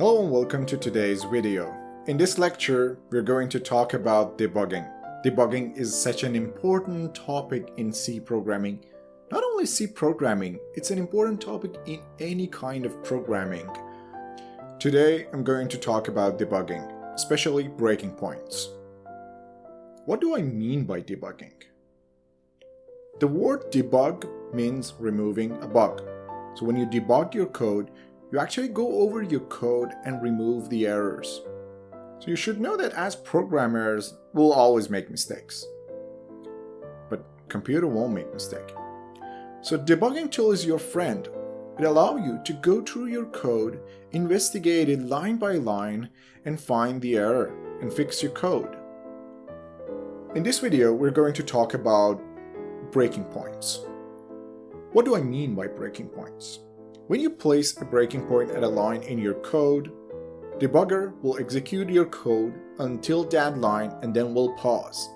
Hello and welcome to today's video. In this lecture, we're going to talk about debugging. Debugging is such an important topic in C programming. Not only C programming, it's an important topic in any kind of programming. Today, I'm going to talk about debugging, especially breaking points. What do I mean by debugging? The word debug means removing a bug. So when you debug your code, you actually go over your code and remove the errors. So you should know that as programmers, we'll always make mistakes. But computer won't make mistake. So debugging tool is your friend. It allows you to go through your code, investigate it line by line, and find the error and fix your code. In this video, we're going to talk about breaking points. What do I mean by breaking points? When you place a breaking point at a line in your code, debugger will execute your code until that line and then will pause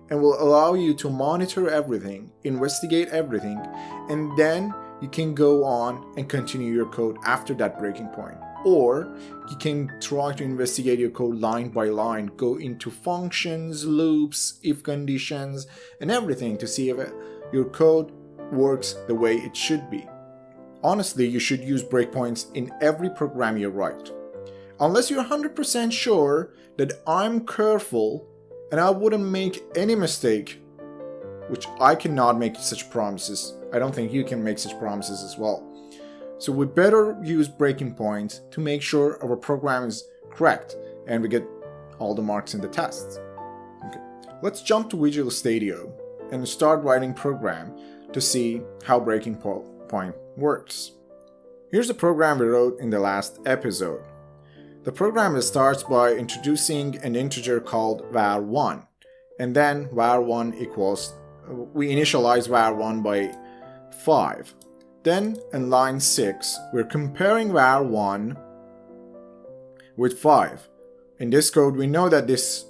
and will allow you to monitor everything, investigate everything, and then you can go on and continue your code after that breaking point. Or you can try to investigate your code line by line, go into functions, loops, if conditions, and everything to see if your code works the way it should be. Honestly, you should use breakpoints in every program you write. Unless you're 100% sure that I'm careful and I wouldn't make any mistake, which I cannot make such promises. I don't think you can make such promises as well. So we better use breaking points to make sure our program is correct and we get all the marks in the tests. Okay. Let's jump to Visual Studio and start writing program to see how breaking point works. Here's the program we wrote in the last episode. The program starts by introducing an integer called var1, and then var1 equals, we initialize var1 by 5. Then in line 6, we're comparing var1 with 5. In this code, we know that this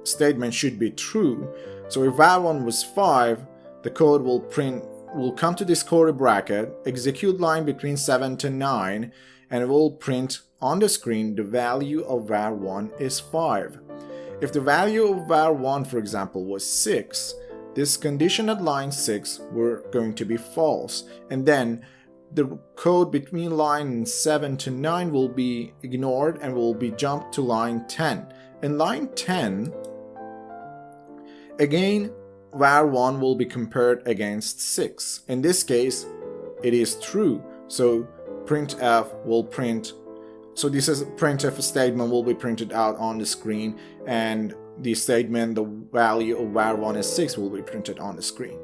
statement should be true, so if var1 was 5, the code will come to this curly bracket, execute line between 7 to 9, and it will print on the screen the value of var1 is 5. If the value of var1, for example, was 6, this condition at line 6 were going to be false, and then the code between line 7 to 9 will be ignored and will be jumped to line 10. In line 10, again, var1 will be compared against 6. In this case, it is true, so printf will print. So this is a printf statement will be printed out on the screen, and the statement, the value of var1 is 6, will be printed on the screen.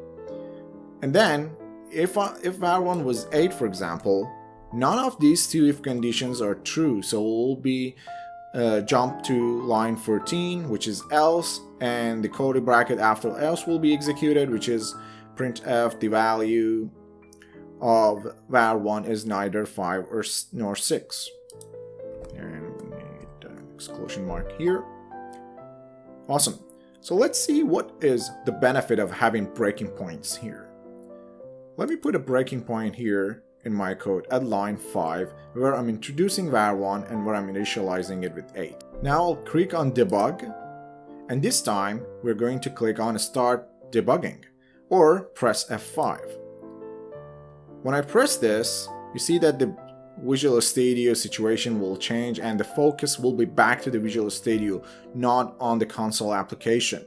And then, if var1 was 8, for example, none of these two if conditions are true, so we'll be jump to line 14, which is else, and the curly bracket after else will be executed, which is printf, the value of var1 is neither 5 nor 6. And we need an exclamation mark here. Awesome. So let's see what is the benefit of having breaking points here. Let me put a breaking point here in my code at line 5, where I'm introducing var1 and where I'm initializing it with 8. Now I'll click on debug, and this time we're going to click on start debugging, or press F5. When I press this, you see that the Visual Studio situation will change and the focus will be back to the Visual Studio, not on the console application.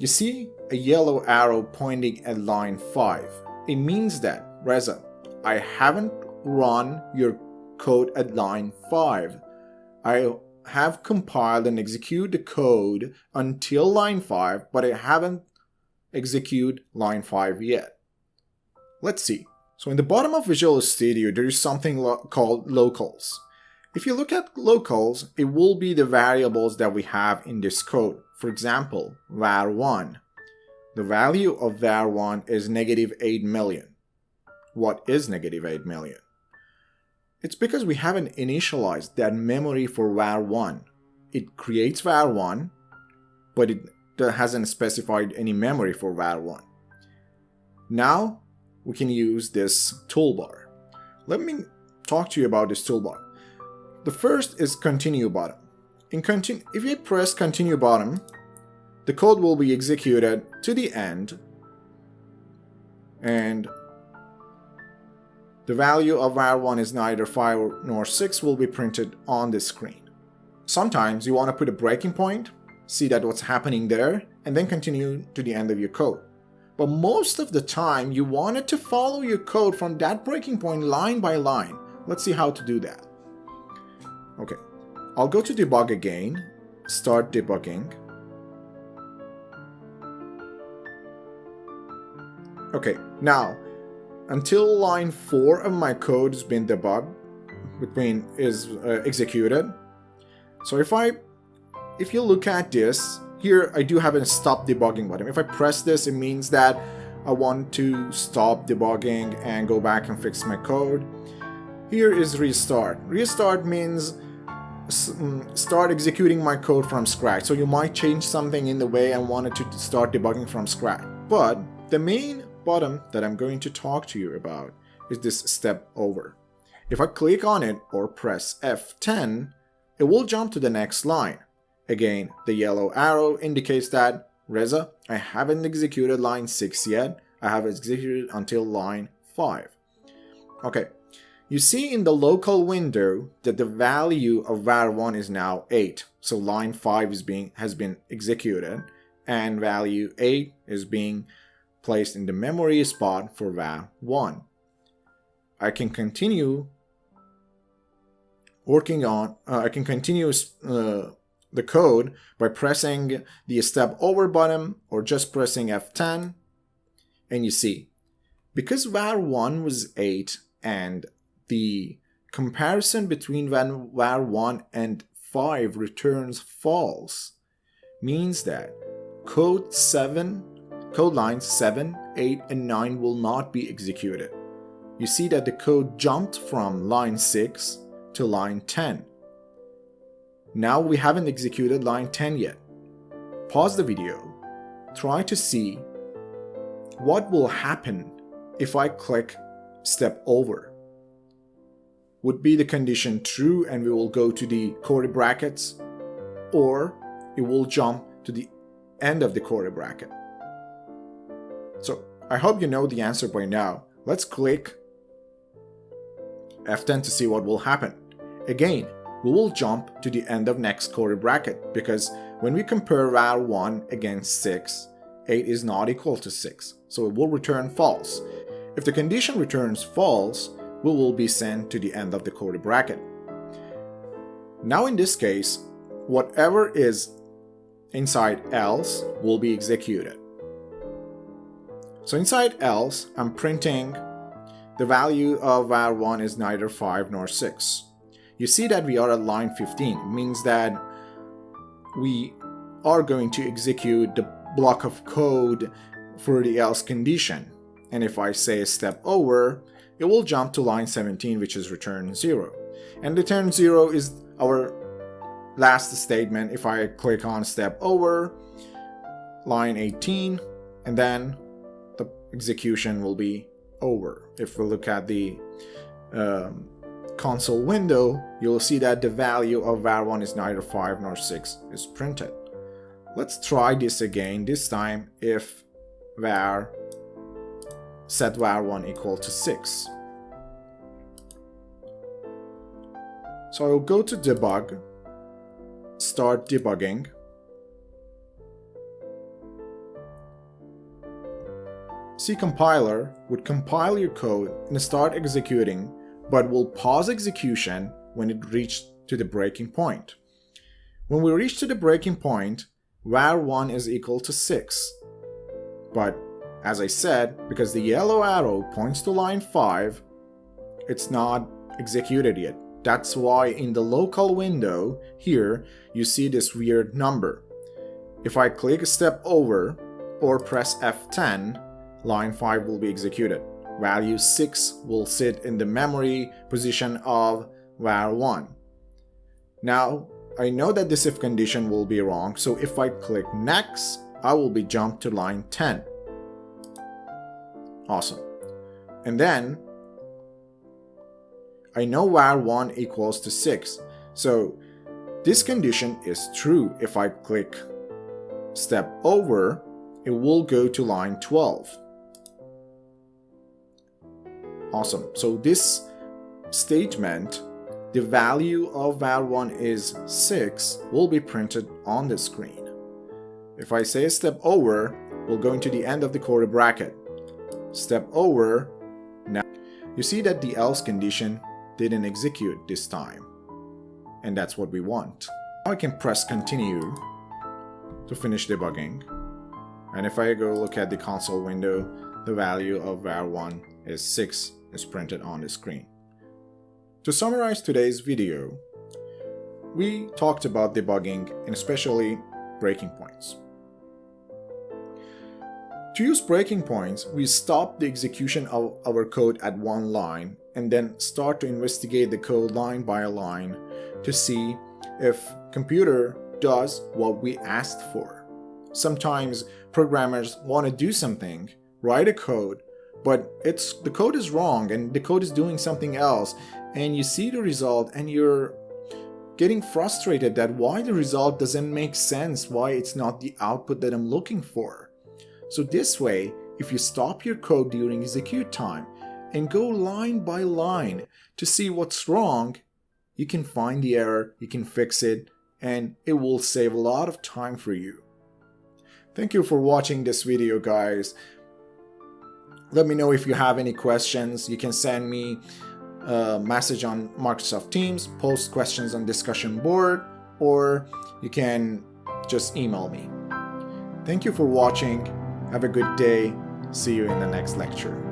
You see a yellow arrow pointing at line 5. It means that, Reza, I haven't run your code at line 5. I have compiled and executed the code until line 5, but I haven't executed line 5 yet. Let's see. So in the bottom of Visual Studio, there is something called locals. If you look at locals, it will be the variables that we have in this code. For example, var1. The value of var1 is negative 8 million. What is negative 8 million? It's because we haven't initialized that memory for var1. It creates var1, but it hasn't specified any memory for var1. Now we can use this toolbar. Let me talk to you about this toolbar. The first is continue button. If you press continue button, the code will be executed to the end, and the value of var1 is neither 5 nor 6 will be printed on the screen. Sometimes you want to put a breaking point, see that what's happening there, and then continue to the end of your code. But most of the time you want it to follow your code from that breaking point line by line. Let's see how to do that. Okay, I'll go to debug again, start debugging. Okay, now until line 4 of my code has been debugged, executed. So if you look at this, here I do have a stop debugging button. If I press this, it means that I want to stop debugging and go back and fix my code. Here is restart. Restart means start executing my code from scratch. So you might change something in the way and want it to start debugging from scratch. But the main button that I'm going to talk to you about is this step over. If I click on it or press F10, it will jump to the next line. Again, the yellow arrow indicates that, Reza, I haven't executed line 6 yet. I have executed until line 5. Okay, you see in the local window that the value of var1 is now 8. So line 5 has been executed, and value 8 is being placed in the memory spot for var1. I can continue the code by pressing the step over button or just pressing F10, and you see, because var1 was 8 and the comparison between var1 and 5 returns false, means that code lines 7, 8, and 9 will not be executed. You see that the code jumped from line 6 to line 10. Now we haven't executed line 10 yet. Pause the video, try to see what will happen if I click step over. Would be the condition true and we will go to the curly brackets, or it will jump to the end of the curly bracket. So I hope you know the answer by now. Let's click F10 to see what will happen. Again, we will jump to the end of next curly bracket, because when we compare var1 against 6, 8 is not equal to 6, so it will return false. If the condition returns false, we will be sent to the end of the curly bracket. Now in this case, whatever is inside else will be executed. So inside else, I'm printing the value of var1 is neither 5 nor 6. You see that we are at line 15. It means that we are going to execute the block of code for the else condition. And if I say step over, it will jump to line 17, which is return 0. And return 0 is our last statement. If I click on step over, line 18, and then the execution will be over. If we look at the console window, you'll see that the value of var1 is neither 5 nor 6 is printed. Let's try this again, this time if set var1 equal to 6. So I'll go to debug, start debugging. C compiler would compile your code and start executing, but will pause execution when it reached to the breaking point. When we reach to the breaking point, var1 is equal to 6. But as I said, because the yellow arrow points to line 5, it's not executed yet. That's why in the local window here, you see this weird number. If I click a step over or press F10, line 5 will be executed. Value 6 will sit in the memory position of var1. Now, I know that this if condition will be wrong, so if I click next, I will be jumped to line 10. Awesome. And then, I know var1 equals to 6. So this condition is true. If I click step over, it will go to line 12. Awesome. So this statement, the value of var1 is 6, will be printed on the screen. If I say step over, we'll go into the end of the curly bracket. Step over. Now you see that the else condition didn't execute this time, and that's what we want. Now I can press continue to finish debugging, and if I go look at the console window, the value of var1 is 6 is printed on the screen. To summarize today's video, we talked about debugging and especially breaking points. To use breaking points, we stop the execution of our code at one line and then start to investigate the code line by line to see if computer does what we asked for. Sometimes programmers want to do something, write a code, but the code is wrong and the code is doing something else, and you see the result and you're getting frustrated that why the result doesn't make sense, why it's not the output that I'm looking for. So this way, if you stop your code during execute time and go line by line to see what's wrong, you can find the error, you can fix it, and it will save a lot of time for you. Thank you for watching this video, guys. Let me know if you have any questions. You can send me a message on Microsoft Teams, post questions on discussion board, or you can just email me. Thank you for watching. Have a good day. See you in the next lecture.